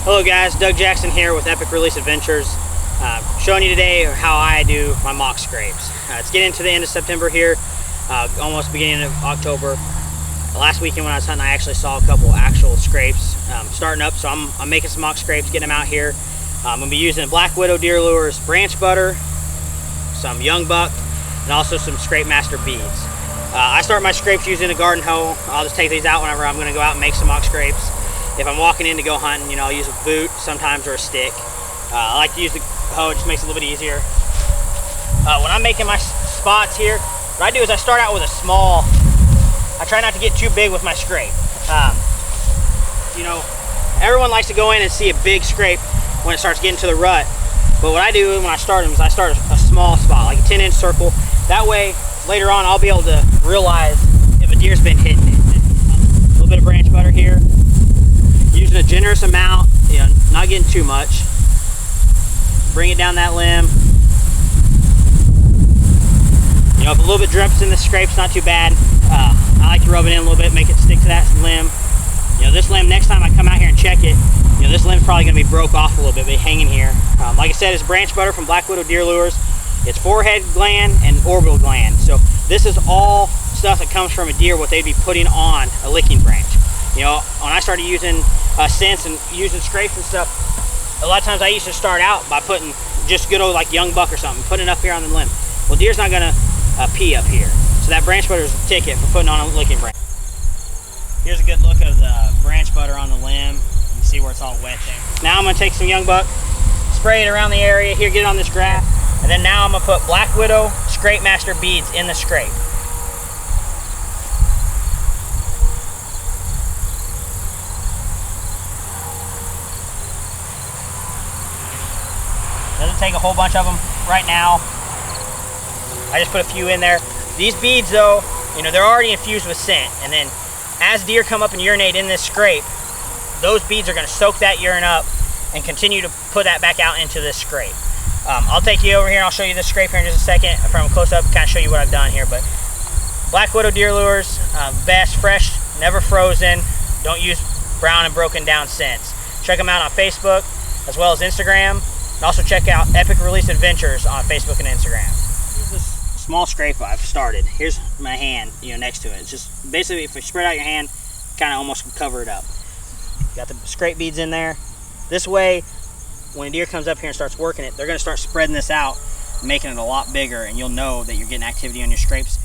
Hello guys, Doug Jackson here with Epic Release Adventures, showing you today how I do my mock scrapes. It's getting to the end of September here, almost beginning of October. Last weekend when I was hunting, I actually saw a couple actual scrapes starting up, so I'm making some mock scrapes, getting them out here. I'm going to be using Black Widow Deer Lures branch butter, some young buck, and also some Scrape Master beads. I start my scrapes using a garden hoe. I'll just take these out whenever I'm going to go out and make some mock scrapes. If I'm walking in to go hunting, you know, I'll use a boot sometimes or a stick. I like to use the hoe, it just makes it a little bit easier. When I'm making my spots here, what I do is I start out with a small, I try not to get too big with my scrape. You know, everyone likes to go in and see a big scrape when it starts getting to the rut. But what I do when I start them is I start a small spot, like a 10-inch circle. That way, later on, I'll be able to realize if a deer's been hitting it. A little bit of branch butter here. Using a generous amount, you know, not getting too much. Bring it down that limb. You know, if a little bit drips in the scrape's not too bad. I like to rub it in a little bit, make it stick to that limb. You know, this limb, next time I come out here and check it, you know, this limb's probably going to be broke off a little bit, but hanging here. Like I said, it's branch butter from Black Widow Deer Lures. It's forehead gland and orbital gland. So this is all stuff that comes from a deer, what they'd be putting on a licking branch. You know, when I started using scents and using scrapes and stuff, a lot of times I used to start out by putting just good old like young buck or something, putting it up here on the limb. Well, deer's not gonna pee up here. So that branch butter is a ticket for putting on a licking branch. Here's a good look of the branch butter on the limb. You can see where it's all wet there. Now I'm gonna take some young buck, spray it around the area here, get it on this grass, and then now I'm gonna put Black Widow Scrape Master beads in the scrape. Doesn't take a whole bunch of them right now. I just put a few in there. These beads though, you know, they're already infused with scent, and then as deer come up and urinate in this scrape, those beads are going to soak that urine up and continue to put that back out into this scrape. I'll take you over here and I'll show you this scrape here in just a second from close up, kind of show you what I've done here. But Black Widow Deer Lures, best, fresh, never frozen. Don't use brown and broken down scents. Check them out on Facebook as well as Instagram. And also check out Epic Release Adventures on Facebook and Instagram. Here's this small scrape I've started. Here's my hand, you know, next to it. It's just basically if you spread out your hand, kind of almost cover it up. Got the scrape beads in there. This way, when a deer comes up here and starts working it, they're going to start spreading this out, making it a lot bigger, and you'll know that you're getting activity on your scrapes.